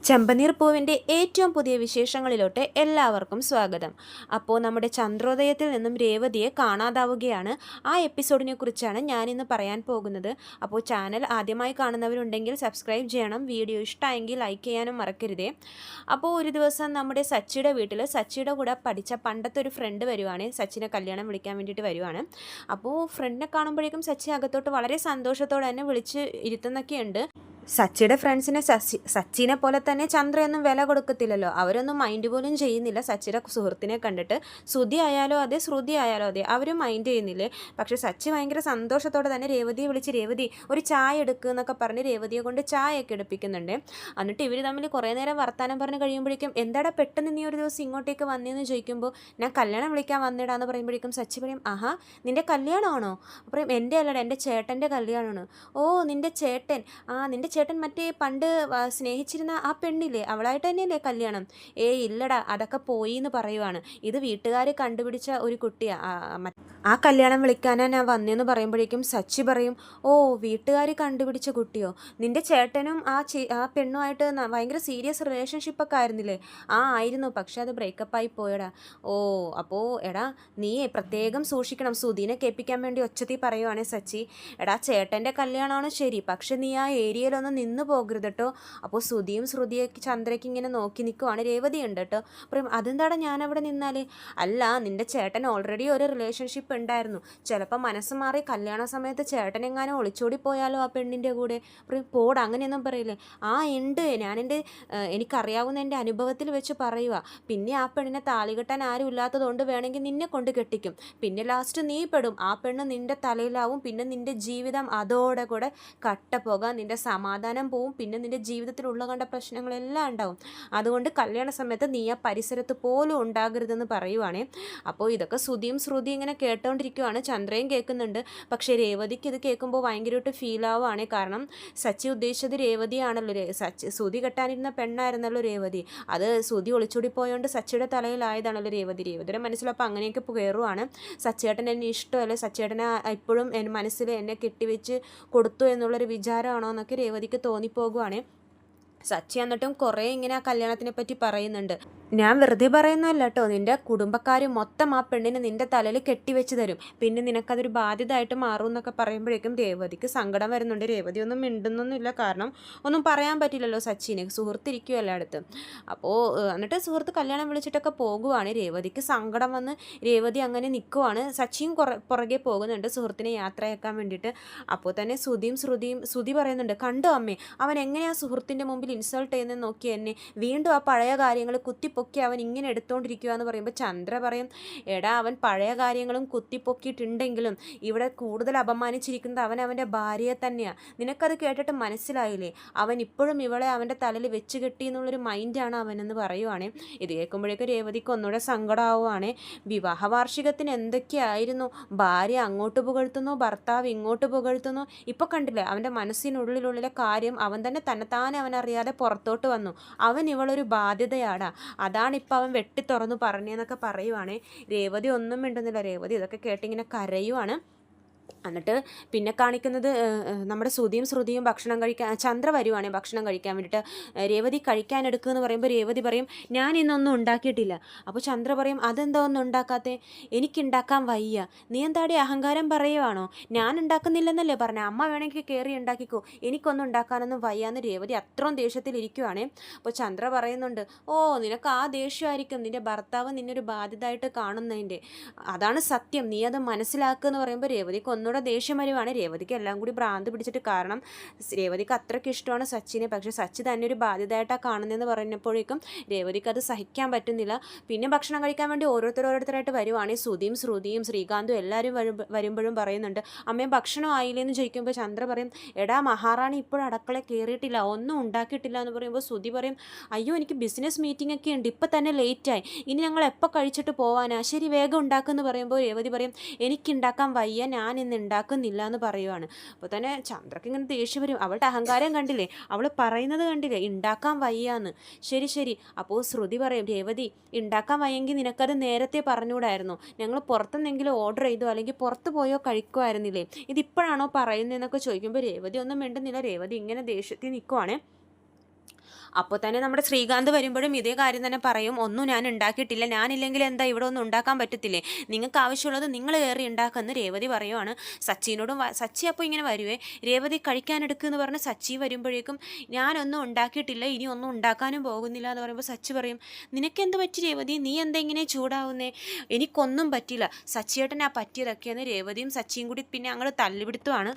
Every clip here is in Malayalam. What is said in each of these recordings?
ചെമ്പനീർ പൂവിൻ്റെ ഏറ്റവും പുതിയ വിശേഷങ്ങളിലോട്ട് എല്ലാവർക്കും സ്വാഗതം. അപ്പോൾ നമ്മുടെ ചന്ദ്രോദയത്തിൽ നിന്നും രേവതിയെ കാണാതാവുകയാണ്. ആ എപ്പിസോഡിനെ കുറിച്ചാണ് ഞാനിന്ന് പറയാൻ പോകുന്നത്. അപ്പോൾ ചാനൽ ആദ്യമായി കാണുന്നവരുണ്ടെങ്കിൽ സബ്സ്ക്രൈബ് ചെയ്യണം. വീഡിയോ ഇഷ്ടമായെങ്കിൽ ലൈക്ക് ചെയ്യാനും മറക്കരുതേ. അപ്പോൾ ഒരു ദിവസം നമ്മുടെ സച്ചിയുടെ വീട്ടിൽ സച്ചിയുടെ കൂടെ പഠിച്ച പണ്ടത്തെ ഒരു ഫ്രണ്ട് വരുവാണ്. സച്ചിനെ കല്യാണം വിളിക്കാൻ വേണ്ടിയിട്ട് വരുവാണ്. അപ്പോൾ ഫ്രണ്ടിനെ കാണുമ്പോഴേക്കും സച്ചി അകത്തോട്ട് വളരെ സന്തോഷത്തോടെ തന്നെ വിളിച്ച് ഇരുത്തുന്നൊക്കെയുണ്ട്. സച്ചിയുടെ ഫ്രണ്ട്സിനെ സച്ചിനെ പോലെ തന്നെ ചന്ദ്രയൊന്നും വില കൊടുക്കത്തില്ലല്ലോ. അവരൊന്നും മൈൻഡ് പോലും ചെയ്യുന്നില്ല സച്ചിയുടെ സുഹൃത്തിനെ കണ്ടിട്ട്. ശ്രുതി ആയാലോ അതെ, ശ്രുതി ആയാലോ അതെ, അവരും മൈൻഡ് ചെയ്യുന്നില്ലേ. പക്ഷേ സച്ചി ഭയങ്കര സന്തോഷത്തോടെ തന്നെ രേവതിയെ വിളിച്ച് രേവതി ഒരു ചായ എടുക്കുക എന്നൊക്കെ പറഞ്ഞ് രേവതിയെ കൊണ്ട് ചായയൊക്കെ എടുപ്പിക്കുന്നുണ്ട്. എന്നിട്ട് ഇവർ തമ്മിൽ കുറേ നേരം വർത്താനം പറഞ്ഞ് കഴിയുമ്പോഴേക്കും എന്താടാ പെട്ടെന്ന് നീ ഒരു ദിവസം ഇങ്ങോട്ടേക്ക് വന്നതെന്ന് ചോദിക്കുമ്പോൾ ഞാൻ കല്യാണം വിളിക്കാൻ വന്നിടാന്ന് പറയുമ്പോഴേക്കും സച്ചി പറയും, ആഹാ നിൻ്റെ കല്യാണമാണോ? പറയും എൻ്റെ അല്ലടാ, എൻ്റെ ചേട്ടൻ്റെ കല്യാണമാണ്. ഓ നിൻ്റെ ചേട്ടൻ, നിൻ്റെ ചേട്ടൻ മറ്റേ പണ്ട് സ്നേഹിച്ചിരുന്ന ആ പെണ്ണില്ലേ, അവളായിട്ട് തന്നെയല്ലേ കല്യാണം? ഇല്ലടാ അതൊക്കെ പോയി എന്ന് പറയുവാണ്. ഇത് വീട്ടുകാർ കണ്ടുപിടിച്ച ഒരു കുട്ടിയാണ്, ആ കല്യാണം വിളിക്കാനാണ് ഞാൻ വന്നതെന്ന് പറയുമ്പോഴേക്കും സച്ചി പറയും, ഓ വീട്ടുകാർ കണ്ടുപിടിച്ച കുട്ടിയോ? നിൻ്റെ ചേട്ടനും ആ പെണ്ണുമായിട്ട് ഭയങ്കര സീരിയസ് റിലേഷൻഷിപ്പൊക്കെ ആയിരുന്നില്ലേ? ആയിരുന്നു, പക്ഷെ അത് ബ്രേക്കപ്പായി പോയടാ. ഓ അപ്പോൾ എടാ നീ പ്രത്യേകം സൂക്ഷിക്കണം. സുധീനെ കേൾപ്പിക്കാൻ വേണ്ടി ഒച്ചത്തി പറയുവാണേ സച്ചി. എടാ ചേട്ടൻ്റെ കല്യാണമാണ് ശരി, പക്ഷെ നീ ആ ഏരിയയിലൊന്നും നിന്ന് പോകരുത് കേട്ടോ. അപ്പോൾ ശ്രുതിയും ചന്ദ്രയ്ക്ക് ഇങ്ങനെ നോക്കി നിൽക്കുവാണ്. രേവതി ഉണ്ട് കേട്ടോ. പറയും അതെന്താടാ ഞാനവിടെ നിന്നാൽ? അല്ല നിൻ്റെ ചേട്ടൻ ഓൾറെഡി ഒരു റിലേഷൻഷിപ്പ് ഉണ്ടായിരുന്നു, ചിലപ്പോൾ മനസ്സ് മാറി കല്യാണ സമയത്ത് ചേട്ടനെങ്ങാനും ഒളിച്ചോടി പോയാലോ ആ പെണ്ണിൻ്റെ കൂടെ. പറയും പോടാ അങ്ങനെയൊന്നും പറയില്ലേ. ഉണ്ട്, എനിക്കറിയാവുന്ന എൻ്റെ അനുഭവത്തിൽ വെച്ച് പറയുക. പിന്നെ ആ പെണ്ണിനെ താലി കെട്ടാൻ ആരും ഇല്ലാത്തതുകൊണ്ട് വേണമെങ്കിൽ നിന്നെ കൊണ്ട് കെട്ടിക്കും. പിന്നെ ലാസ്റ്റ് നീ പെടും, ആ പെണ്ണ് നിൻ്റെ തലയിലാവും. പിന്നെ നിൻ്റെ ജീവിതം അതോടെ കൂടെ കട്ടപ്പോകാൻ, നിൻ്റെ സമാധാനം പോവും. പിന്നെ നിൻ്റെ ജീവിതത്തിലുള്ള കണ്ട പ്രശ്നങ്ങളെല്ലാം ഉണ്ടാവും. അതുകൊണ്ട് കല്യാണ സമയത്ത് നീ ആ പരിസരത്ത് പോലും ഉണ്ടാകരുതെന്ന് പറയുവാണേ. അപ്പോൾ ഇതൊക്കെ ശ്രുതിയും ഇങ്ങനെ കേട്ടോണ്ടിരിക്കുവാണ്. ചന്ദ്രയും കേൾക്കുന്നുണ്ട്. പക്ഷേ രേവതിക്ക് ഇത് കേൾക്കുമ്പോൾ ഭയങ്കരമായിട്ട് ഫീൽ ആവുകയാണ്. കാരണം സച്ചി ഉദ്ദേശിച്ചത് രേവതിയാണല്ലോ. ശ്രുതി കെട്ടാനിരുന്ന പെണ്ണായിരുന്നല്ലോ രേവതി. അത് ശ്രുതി ഒളിച്ചോടി പോയോണ്ട് സച്ചിയുടെ തലയിലായതാണല്ലോ രേവതിയുടെ മനസ്സിലപ്പോൾ അങ്ങനെയൊക്കെ കയറുവാണ്. സച്ചേട്ടൻ എന്നെ ഇഷ്ടമല്ലേ, സച്ചേട്ടനെ ഇപ്പോഴും എൻ്റെ മനസ്സിൽ എന്നെ കെട്ടിവെച്ച് കൊടുത്തു എന്നുള്ളൊരു വിചാരമാണോ എന്നൊക്കെ രേവതിക്ക് തോന്നിപ്പോകുവാണ്. സച്ചി എന്നിട്ടും കുറേ ഇങ്ങനെ ആ കല്യാണത്തിനെ പറ്റി പറയുന്നുണ്ട്. ഞാൻ വെറുതെ പറയുന്നതല്ല കേട്ടോ, നിൻ്റെ കുടുംബക്കാർ മൊത്തം ആ പെണ്ണിനെ നിൻ്റെ തലയിൽ കെട്ടിവെച്ച് തരും, പിന്നെ നിനക്കതൊരു ബാധ്യതയായിട്ട് മാറും എന്നൊക്കെ പറയുമ്പോഴേക്കും രേവതിക്ക് സങ്കടം വരുന്നുണ്ട്. രേവതി ഒന്നും മിണ്ടുന്നൊന്നുമില്ല, കാരണം ഒന്നും പറയാൻ പറ്റില്ലല്ലോ സച്ചിനെ, സുഹൃത്തിരിക്കുമല്ലോ അടുത്ത്. അപ്പോൾ എന്നിട്ട് സുഹൃത്ത് കല്യാണം വിളിച്ചിട്ടൊക്കെ പോകുവാണ്. രേവതിക്ക് സങ്കടം വന്ന് രേവതി അങ്ങനെ നിൽക്കുവാണ്. സച്ചിയും പുറകെ പോകുന്നുണ്ട് സുഹൃത്തിനെ യാത്രയാക്കാൻ വേണ്ടിയിട്ട്. അപ്പോൾ തന്നെ ശ്രുതി പറയുന്നുണ്ട്, കണ്ടോ അമ്മേ അവൻ എങ്ങനെയാണ് സുഹൃത്തിൻ്റെ മുമ്പിൽ ഇൻസൾട്ട് ചെയ്യുന്നത് നോക്കി എന്നെ. വീണ്ടും ആ പഴയ കാര്യങ്ങൾ കുത്തിപ്പൊക്കി അവൻ ഇങ്ങനെ എടുത്തുകൊണ്ടിരിക്കുക എന്ന് പറയുമ്പോൾ ചന്ദ്ര പറയും, എടാ അവൻ പഴയ കാര്യങ്ങളും കുത്തിപ്പൊക്കിയിട്ടുണ്ടെങ്കിലും ഇവിടെ കൂടുതൽ അപമാനിച്ചിരിക്കുന്നത് അവൻ്റെ ഭാര്യയെ തന്നെയാണ്. നിനക്കത് കേട്ടിട്ട് മനസ്സിലായില്ലേ? അവൻ ഇപ്പോഴും ഇവളെ അവൻ്റെ തലയിൽ വെച്ച് കെട്ടി എന്നുള്ളൊരു മൈൻഡാണ് അവനെന്ന് പറയുവാണ്. ഇത് കേൾക്കുമ്പോഴേക്കും രേവതിക്ക് ഒന്നുകൂടെ സങ്കടമാവുകയാണ്. വിവാഹ വാർഷികത്തിന് എന്തൊക്കെയായിരുന്നു, ഭാര്യ അങ്ങോട്ട് പുകഴ്ത്തുന്നു, ഭർത്താവ് ഇങ്ങോട്ട് പുകഴ്ത്തുന്നു. ഇപ്പോൾ കണ്ടില്ലേ അവൻ്റെ മനസ്സിനുള്ളിലെ കാര്യം അവൻ തന്നെ തന്നെത്താനെ അവനറിയാതെ പുറത്തോട്ട് വന്നു. അവൻ ഇവളൊരു ബാധ്യതയാടാ, അതാണ് ഇപ്പം അവൻ വെട്ടി തുറന്നു പറഞ്ഞതെന്നൊക്കെ പറയുവാണ്. രേവതി ഒന്നും മിണ്ടുന്നില്ല. രേവതി ഇതൊക്കെ കേട്ടിങ്ങനെ കരയുവാണ്. എന്നിട്ട് പിന്നെ കാണിക്കുന്നത് നമ്മുടെ ശ്രുതിയും ഭക്ഷണം കഴിക്കാൻ, ചന്ദ്ര വരുവാണ് ഭക്ഷണം കഴിക്കാൻ വേണ്ടിയിട്ട്. രേവതി കഴിക്കാൻ എടുക്കുമെന്ന് പറയുമ്പോൾ രേവതി പറയും, ഞാൻ ഇന്നൊന്നും ഉണ്ടാക്കിയിട്ടില്ല. അപ്പോൾ ചന്ദ്ര പറയും, അതെന്താ ഒന്നും ഉണ്ടാക്കാത്തേ? എനിക്കുണ്ടാക്കാൻ വയ്യ. നീ എന്താടി അഹങ്കാരം പറയുവാണോ? ഞാൻ ഉണ്ടാക്കുന്നില്ലെന്നല്ലേ പറഞ്ഞേ, അമ്മ വേണമെങ്കിൽ കയറി ഉണ്ടാക്കിക്കോ, എനിക്കൊന്നും ഉണ്ടാക്കാനൊന്നും വയ്യാന്ന് രേവതി അത്രയും ദേഷ്യത്തിലിരിക്കുവാണേ. അപ്പോൾ ചന്ദ്ര പറയുന്നുണ്ട്, നിനക്ക് ആ ദേഷ്യമായിരിക്കും നിൻ്റെ ഭർത്താവ് നിന്നൊരു ബാധ്യതയായിട്ട് കാണുന്നതിൻ്റെ, അതാണ് സത്യം, നീ അത് മനസ്സിലാക്കുക എന്ന് പറയുമ്പോൾ രേവതിക്ക് ഒന്നുകൂടെ ദേഷ്യം വരുവാണ്. രേവതിക്ക് എല്ലാം കൂടി ഭ്രാന്ത് പിടിച്ചിട്ട്, കാരണം രേവതിക്ക് അത്രയ്ക്ക് ഇഷ്ടമാണ് സച്ചിനെ, പക്ഷേ സച്ചി തന്നെ ഒരു ബാധ്യതയായിട്ടാണ് കാണുന്നതെന്ന് പറഞ്ഞപ്പോഴേക്കും രേവതിക്ക് അത് സഹിക്കാൻ പറ്റുന്നില്ല. പിന്നെ ഭക്ഷണം കഴിക്കാൻ വേണ്ടി ഓരോരുത്തരായിട്ട് വരുവാണ്. ശ്രുതിയും ശ്രീകാന്തും എല്ലാവരും വരുമ്പോഴും പറയുന്നുണ്ട്, അമ്മയും ഭക്ഷണം ആയില്ലേന്ന് ചോദിക്കുമ്പോൾ ചന്ദ്ര പറയും, എടാ മഹാറാണി ഇപ്പോഴും അടുക്കള കയറിയിട്ടില്ല, ഒന്നും ഉണ്ടാക്കിയിട്ടില്ല എന്ന് പറയുമ്പോൾ ശ്രുതി പറയും, അയ്യോ എനിക്ക് ബിസിനസ് മീറ്റിംഗ് ഒക്കെ ഉണ്ട്, ഇപ്പം തന്നെ ലേറ്റായി, ഇനി ഞങ്ങൾ എപ്പോൾ കഴിച്ചിട്ട് പോവാനാ, ശരി വേഗം ഉണ്ടാക്കുമെന്ന് പറയുമ്പോൾ രേവതി പറയും, എനിക്കുണ്ടാക്കാൻ വയ്യ, ഞാൻ ഇന്ന് ഉണ്ടാക്കുന്നില്ല എന്ന് പറയുവാണ്. അപ്പോൾ തന്നെ ചന്ദ്രക്ക് ഇങ്ങനെ ദേഷ്യം വരും. അവളുടെ അഹങ്കാരം കണ്ടില്ലേ, അവൾ പറയുന്നത് കണ്ടില്ലേ, ഉണ്ടാക്കാൻ വയ്യാന്ന്. ശരി. അപ്പോൾ ശ്രുതി പറയും, രേവതി ഉണ്ടാക്കാൻ വയ്യെങ്കിൽ നിനക്കത് നേരത്തെ പറഞ്ഞുകൂടായിരുന്നു, ഞങ്ങൾ പുറത്തുനിന്നെങ്കിലും ഓർഡർ ചെയ്തോ അല്ലെങ്കിൽ പുറത്ത് പോയോ കഴിക്കുമായിരുന്നില്ലേ, ഇതിപ്പോഴാണോ പറയുന്നതെന്നൊക്കെ ചോദിക്കുമ്പോൾ രേവതി ഒന്നും മിണ്ടുന്നില്ല. രേവതി ഇങ്ങനെ ദേഷ്യത്തിൽ നിൽക്കുവാണ്. അപ്പോൾ തന്നെ നമ്മുടെ ശ്രീകാന്ത് വരുമ്പോഴും ഇതേ കാര്യം തന്നെ പറയും, ഒന്നും ഞാൻ ഉണ്ടാക്കിയിട്ടില്ല, ഞാനില്ലെങ്കിൽ എന്താ ഇവിടെ ഒന്നും ഉണ്ടാക്കാൻ പറ്റത്തില്ലേ, നിങ്ങൾക്ക് ആവശ്യമുള്ളത് നിങ്ങൾ കയറി ഉണ്ടാക്കുമെന്ന് രേവതി പറയുവാണ്. സച്ചിനോടും സച്ചി അപ്പോൾ ഇങ്ങനെ വരുവേ, രേവതി കഴിക്കാനെടുക്കുമെന്ന് പറഞ്ഞ് സച്ചി വരുമ്പോഴേക്കും ഞാനൊന്നും ഉണ്ടാക്കിയിട്ടില്ല, ഇനി ഒന്നും ഉണ്ടാക്കാനും പോകുന്നില്ല എന്ന് പറയുമ്പോൾ സച്ചി പറയും, നിനക്കെന്ത് പറ്റി രേവതി, നീ എന്താ ഇങ്ങനെ ചൂടാവുന്നേ, എനിക്കൊന്നും പറ്റില്ല, സച്ചിയേട്ടനാ പറ്റിയതൊക്കെയെന്ന് രേവതിയും സച്ചിയും കൂടി പിന്നെ അങ്ങോട്ട് തല്ലിപിടുത്തമാണ്.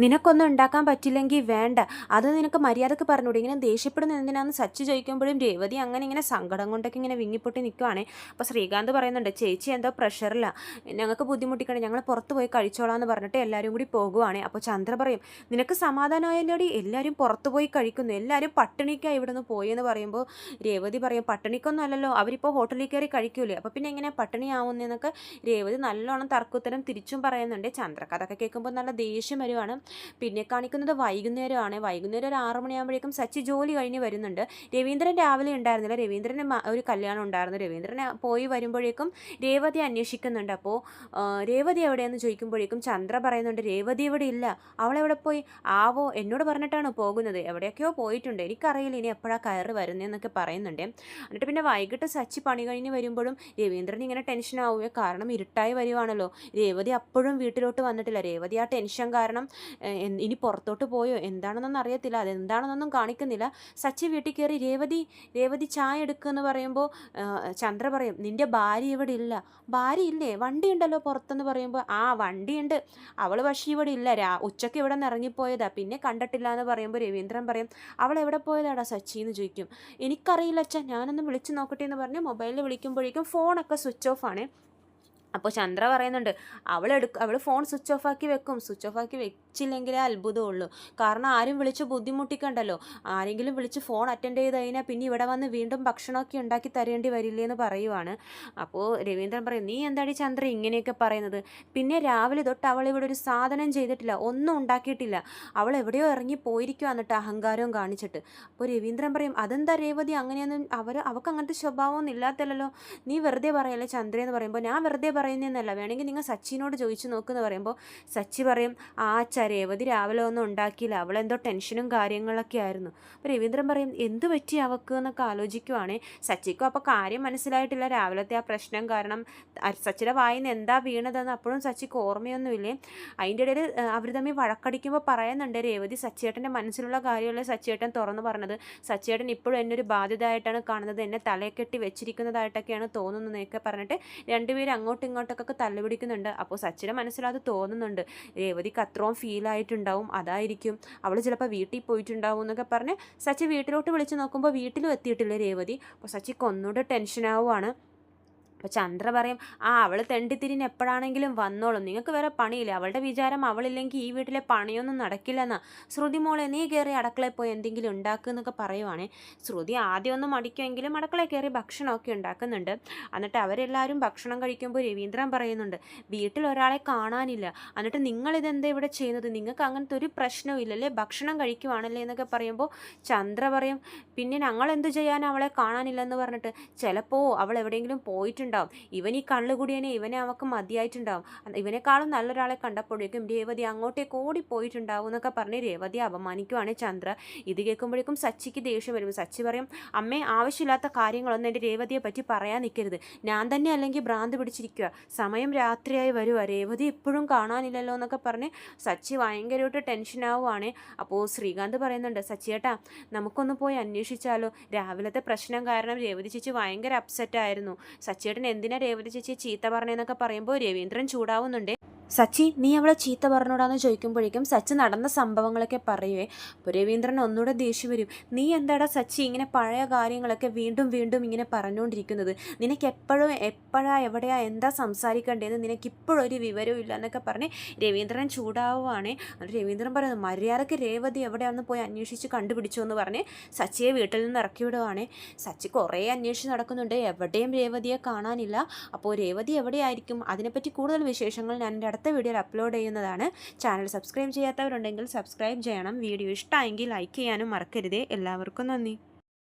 നിനക്കൊന്നും ഉണ്ടാക്കാൻ പറ്റില്ലെങ്കിൽ വേണ്ട, അത് നിനക്ക് മര്യാദക്ക് പറഞ്ഞൂടെ, ഇങ്ങനെ ദേഷ്യപ്പെടുന്ന എന്തിനാന്ന് സച്ചി ചോദിക്കുമ്പോഴും രേവതി അങ്ങനെ ഇങ്ങനെ സങ്കടം കൊണ്ടൊക്കെ ഇങ്ങനെ വിങ്ങിപ്പൊട്ടി നിൽക്കുവാണേ. അപ്പോൾ ശ്രീകാന്ത് പറയുന്നുണ്ട്, ചേച്ചി എന്തോ പ്രഷറില്ല, ഞങ്ങൾക്ക് ബുദ്ധിമുട്ടിക്കണം, ഞങ്ങൾ പുറത്ത് പോയി കഴിച്ചോളാം എന്ന് പറഞ്ഞിട്ട് എല്ലാവരും കൂടി പോകുവാണേ. അപ്പോൾ ചന്ദ്ര പറയും, നിനക്ക് സമാധാനമായല്ലോടി, എല്ലാവരും പുറത്ത് പോയി കഴിക്കുന്നു, എല്ലാവരും പട്ടിണിക്കാണ് ഇവിടെ നിന്ന് പോയെന്ന് പറയുമ്പോൾ രേവതി പറയും, പട്ടിണിക്കൊന്നും അല്ലല്ലോ, അവരിപ്പോൾ ഹോട്ടലിൽ കയറി കഴിക്കൂലേ, അപ്പോൾ പിന്നെ എങ്ങനെ പട്ടിണിയാവുന്നതെന്നൊക്കെ രേവതി നല്ലോണം തർക്കുത്തരം തിരിച്ചും പറയുന്നുണ്ട്. ചന്ദ്രക്ക് അതൊക്കെ കേൾക്കുമ്പോൾ നല്ല ദേഷ്യം വരുവാണ്. പിന്നെ കാണിക്കുന്നത് വൈകുന്നേരമാണ്. വൈകുന്നേരം ഒരു 6 മണിയാകുമ്പോഴേക്കും സച്ചി ജോലി കഴിഞ്ഞ് വരുന്നുണ്ട്. രവീന്ദ്രൻ രാവിലെ ഉണ്ടായിരുന്നില്ല, രവീന്ദ്രന് ഒരു കല്യാണം ഉണ്ടായിരുന്നു. രവീന്ദ്രൻ പോയി വരുമ്പോഴേക്കും രേവതി അന്വേഷിക്കുന്നുണ്ട്. അപ്പോൾ രേവതി എവിടെയെന്ന് ചോദിക്കുമ്പോഴേക്കും ചന്ദ്ര പറയുന്നുണ്ട്, രേവതി ഇവിടെ ഇല്ല, അവളെവിടെ പോയി ആവോ, എന്നോട് പറഞ്ഞിട്ടാണ് പോകുന്നത്, എവിടെയൊക്കെയോ പോയിട്ടുണ്ട്, എനിക്കറിയില്ല ഇനി എപ്പോഴാണ് കയറി വരുന്നതെന്നൊക്കെ പറയുന്നുണ്ട്. എന്നിട്ട് പിന്നെ വൈകിട്ട് സച്ചി പണി കഴിഞ്ഞ് വരുമ്പോഴും രവീന്ദ്രൻ ഇങ്ങനെ ടെൻഷൻ ആവുകയോ, കാരണം ഇരുട്ടായി വരുവാണല്ലോ, രേവതി അപ്പോഴും വീട്ടിലോട്ട് വന്നിട്ടില്ല. രേവതി ആ ടെൻഷൻ കാരണം ഇനി പുറത്തോട്ട് പോയോ എന്താണെന്നൊന്നും അറിയത്തില്ല, അതെന്താണെന്നൊന്നും കാണിക്കുന്നില്ല. സച്ചി വീട്ടിൽ കയറി രേവതി ചായ എടുക്കുമെന്ന് പറയുമ്പോൾ ചന്ദ്ര പറയും, നിൻ്റെ ഭാര്യ ഇവിടെ ഇല്ല. ഭാര്യ ഇല്ലേ, വണ്ടി ഉണ്ടല്ലോ പുറത്തെന്ന് പറയുമ്പോൾ, ആ വണ്ടിയുണ്ട്, അവൾ പക്ഷേ ഇവിടെ ഇല്ല, ഉച്ചയ്ക്ക് ഇവിടെ നിന്ന് ഇറങ്ങിപ്പോയതാ, പിന്നെ കണ്ടിട്ടില്ല എന്ന് പറയുമ്പോൾ രവീന്ദ്രൻ പറയും, അവൾ എവിടെ പോയതാടാ സച്ചി എന്ന് ചോദിക്കും. എനിക്കറിയില്ല അച്ഛാ, ഞാനൊന്ന് വിളിച്ച് നോക്കട്ടെ എന്ന് പറഞ്ഞ് മൊബൈലിൽ വിളിക്കുമ്പോഴേക്കും ഫോണൊക്കെ സ്വിച്ച് ഓഫ് ആണ്. അപ്പോൾ ചന്ദ്ര പറയുന്നുണ്ട്, അവൾ ഫോൺ സ്വിച്ച് ഓഫ് ആക്കി വെക്കും, സ്വിച്ച് ഓഫ് ആക്കി വെച്ചില്ലെങ്കിലേ അത്ഭുതമുള്ളൂ, കാരണം ആരും വിളിച്ച് ബുദ്ധിമുട്ടിക്കണ്ടല്ലോ, ആരെങ്കിലും വിളിച്ച് ഫോൺ അറ്റൻഡ് ചെയ്ത് കഴിഞ്ഞാൽ പിന്നെ ഇവിടെ വന്ന് വീണ്ടും ഭക്ഷണമൊക്കെ ഉണ്ടാക്കി തരേണ്ടി വരില്ലേന്ന് പറയുവാണ്. അപ്പോൾ രവീന്ദ്രൻ പറയും, നീ എന്താടി ചന്ദ്ര ഇങ്ങനെയൊക്കെ പറയുന്നത്, പിന്നെ രാവിലെ തൊട്ട് അവൾ ഇവിടെ ഒരു സാധനം ചെയ്തിട്ടില്ല, ഒന്നും ഉണ്ടാക്കിയിട്ടില്ല, അവൾ എവിടെയോ ഇറങ്ങി പോയിരിക്കുക എന്നിട്ട് അഹങ്കാരവും കാണിച്ചിട്ട്. അപ്പോൾ രവീന്ദ്രൻ പറയും, അതെന്താ രേവതി അങ്ങനെയൊന്നും അവൾക്ക് അങ്ങനത്തെ സ്വഭാവമൊന്നും ഇല്ലാത്തല്ലോ, നീ വെറുതെ പറയല്ലേ ചന്ദ്ര എന്ന് പറയുമ്പോൾ, ഞാൻ വെറുതെ പറയുന്നതെന്നല്ല, വേണമെങ്കിൽ നിങ്ങൾ സച്ചിനോട് ചോദിച്ചു നോക്കുമെന്ന് പറയുമ്പോൾ സച്ചി പറയും, ആ രേവതി രാവിലെ ഒന്നും ഉണ്ടാക്കിയില്ല, അവളെന്തോ ടെൻഷനും കാര്യങ്ങളൊക്കെ ആയിരുന്നു. അപ്പോൾ രവീന്ദ്രൻ പറയും, എന്ത് പറ്റി അവൾക്ക് എന്നൊക്കെ ആലോചിക്കുവാണേ. സച്ചിക്കും അപ്പോൾ കാര്യം മനസ്സിലായിട്ടില്ല, രാവിലത്തെ ആ പ്രശ്നം കാരണം സച്ചിയുടെ വായിൽ നിന്ന് എന്താ വീണതെന്ന് അപ്പോഴും സച്ചിക്ക് ഓർമ്മയൊന്നുമില്ലേ. അതിൻ്റെ ഇടയിൽ അവർ തമ്മിൽ വഴക്കടിക്കുമ്പോൾ പറയുന്നുണ്ട്, രേവതി സച്ചിയേട്ടൻ്റെ മനസ്സിലുള്ള കാര്യമല്ലേ സച്ചിയേട്ടൻ തുറന്നു പറഞ്ഞത്, സച്ചിയേട്ടൻ ഇപ്പോഴും എന്നെ ഒരു ബാധ്യതയായിട്ടാണ് കാണുന്നത്, എന്നെ തലയെക്കെട്ടി വെച്ചിരിക്കുന്നതായിട്ടൊക്കെയാണ് തോന്നുന്നതെന്നൊക്കെ പറഞ്ഞിട്ട് രണ്ടുപേരും അങ്ങോട്ടും ഇങ്ങോട്ടൊക്കെ തല്ലുപിടിക്കുന്നുണ്ട്. അപ്പോൾ സച്ചിയുടെ മനസ്സിലത് തോന്നുന്നുണ്ട്, രേവതിക്ക് അത്രയും ഫീലായിട്ടുണ്ടാവും, അതായിരിക്കും അവൾ ചിലപ്പോൾ വീട്ടിൽ പോയിട്ടുണ്ടാവും എന്നൊക്കെ പറഞ്ഞ് സച്ചി വീട്ടിലോട്ട് വിളിച്ച് നോക്കുമ്പോൾ വീട്ടിലും എത്തിയിട്ടില്ല രേവതി. അപ്പോൾ സച്ചിക്ക് ഒന്നുകൂടെ ടെൻഷനാവുകയാണ്. അപ്പോൾ ചന്ദ്ര പറയും, അവൾ തെണ്ടിത്തിരിഞ്ഞ് എപ്പോഴാണെങ്കിലും വന്നോളും, നിങ്ങൾക്ക് വേറെ പണിയില്ല, അവളുടെ വിചാരം അവളില്ലെങ്കിൽ ഈ വീട്ടിലെ പണിയൊന്നും നടക്കില്ലെന്നാ. ശ്രുതി മോളെ നീ കയറി അടുക്കളയിൽ പോയി എന്തെങ്കിലും ഉണ്ടാക്കുക എന്നൊക്കെ പറയുവാണേ. ശ്രുതി ആദ്യം ഒന്നും മടിക്കുമെങ്കിലും അടുക്കളയിൽ കയറി ഭക്ഷണമൊക്കെ ഉണ്ടാക്കുന്നുണ്ട്. എന്നിട്ട് അവരെല്ലാവരും ഭക്ഷണം കഴിക്കുമ്പോൾ രവീന്ദ്രൻ പറയുന്നുണ്ട്, വീട്ടിൽ ഒരാളെ കാണാനില്ല, എന്നിട്ട് നിങ്ങളിതെന്താ ഇവിടെ ചെയ്യുന്നത്, നിങ്ങൾക്ക് അങ്ങനത്തെ ഒരു പ്രശ്നവും ഇല്ലല്ലേ, ഭക്ഷണം കഴിക്കുവാണല്ലേ എന്നൊക്കെ പറയുമ്പോൾ ചന്ദ്ര പറയും, പിന്നെ ഞങ്ങൾ എന്ത് ചെയ്യാൻ അവളെ കാണാനില്ലെന്ന് പറഞ്ഞിട്ട്, ചിലപ്പോൾ അവൾ എവിടെയെങ്കിലും പോയിട്ടുണ്ട്, ഇവൻ ഈ കള്ളുകുടിയനെ ഇവനെ അവൾക്ക് മതിയായിട്ടുണ്ടാവും, ഇവനേക്കാളും നല്ലൊരാളെ കണ്ടപ്പോഴേക്കും രേവതി അങ്ങോട്ടേക്ക് ഓടിപ്പോയിട്ടുണ്ടാവും എന്നൊക്കെ പറഞ്ഞ് രേവതി അപമാനിക്കുവാണ് ചന്ദ്ര. ഇത് കേൾക്കുമ്പോഴേക്കും സച്ചിക്ക് ദേഷ്യം വരും. സച്ചി പറയും, അമ്മേ ആവശ്യമില്ലാത്ത കാര്യങ്ങളൊന്നും എൻ്റെ രേവതിയെ പറ്റി പറയാൻ നിൽക്കരുത്, ഞാൻ തന്നെ അല്ലെങ്കിൽ ഭ്രാന്ത് പിടിച്ചിരിക്കുക, സമയം രാത്രിയായി വരുക, രേവതി എപ്പോഴും കാണാനില്ലല്ലോ എന്നൊക്കെ പറഞ്ഞ് സച്ചി ഭയങ്കരമായിട്ട് ടെൻഷനാവുകയാണ്. അപ്പോൾ ശ്രീകാന്ത് പറയുന്നുണ്ട്, സച്ചിയേട്ടാ നമുക്കൊന്ന് പോയി അന്വേഷിച്ചാലോ, രാവിലത്തെ പ്രശ്നം കാരണം രേവതി ചേച്ചി ഭയങ്കര അപ്സെറ്റായിരുന്നു, സച്ചിയേട്ടൻ എന്തിനാ രേവതി ചേച്ചി ചീത്ത പറഞ്ഞതെന്നൊക്കെ പറയുമ്പോൾ രവീന്ദ്രൻ ചൂടാവുന്നുണ്ട്. സച്ചി നീ അവളെ ചീത്ത പറഞ്ഞോടാന്ന് ചോദിക്കുമ്പോഴേക്കും സച്ചി നടന്ന സംഭവങ്ങളൊക്കെ പറയുവേ. അപ്പോൾ രവീന്ദ്രൻ ഒന്നുകൂടെ ദേഷ്യം വരും, നീ എന്താടാ സച്ചി ഇങ്ങനെ പഴയ കാര്യങ്ങളൊക്കെ വീണ്ടും വീണ്ടും ഇങ്ങനെ പറഞ്ഞുകൊണ്ടിരിക്കുന്നത്, നിനക്ക് എപ്പോഴാ എവിടെയാ എന്താ സംസാരിക്കേണ്ടതെന്ന് നിനക്കിപ്പോഴൊരു വിവരവും ഇല്ല എന്നൊക്കെ പറഞ്ഞ് രവീന്ദ്രൻ ചൂടാവുകയാണ്. എന്നിട്ട് രവീന്ദ്രൻ പറയുന്നത്, മര്യാദയ്ക്ക് രേവതി എവിടെയാണെന്ന് പോയി അന്വേഷിച്ച് കണ്ടുപിടിച്ചു എന്ന് പറഞ്ഞ് സച്ചിയെ വീട്ടിൽ നിന്ന് ഇറക്കി വിടുവാണ്. സച്ചി കുറേ അന്വേഷിച്ച് നടക്കുന്നുണ്ട്, എവിടെയും രേവതിയെ കാണാനില്ല. അപ്പോൾ രേവതി എവിടെയായിരിക്കും, അതിനെപ്പറ്റി കൂടുതൽ വിശേഷങ്ങൾ ഞാൻ എൻ്റെ അടുത്ത വീഡിയോയിൽ അപ്ലോഡ് ചെയ്യുന്നതാണ്. ചാനൽ സബ്സ്ക്രൈബ് ചെയ്യാത്തവരുണ്ടെങ്കിൽ സബ്സ്ക്രൈബ് ചെയ്യണം. വീഡിയോ ഇഷ്ടമായെങ്കിൽ ലൈക്ക് ചെയ്യാനും മറക്കരുതേ. എല്ലാവർക്കും നന്ദി.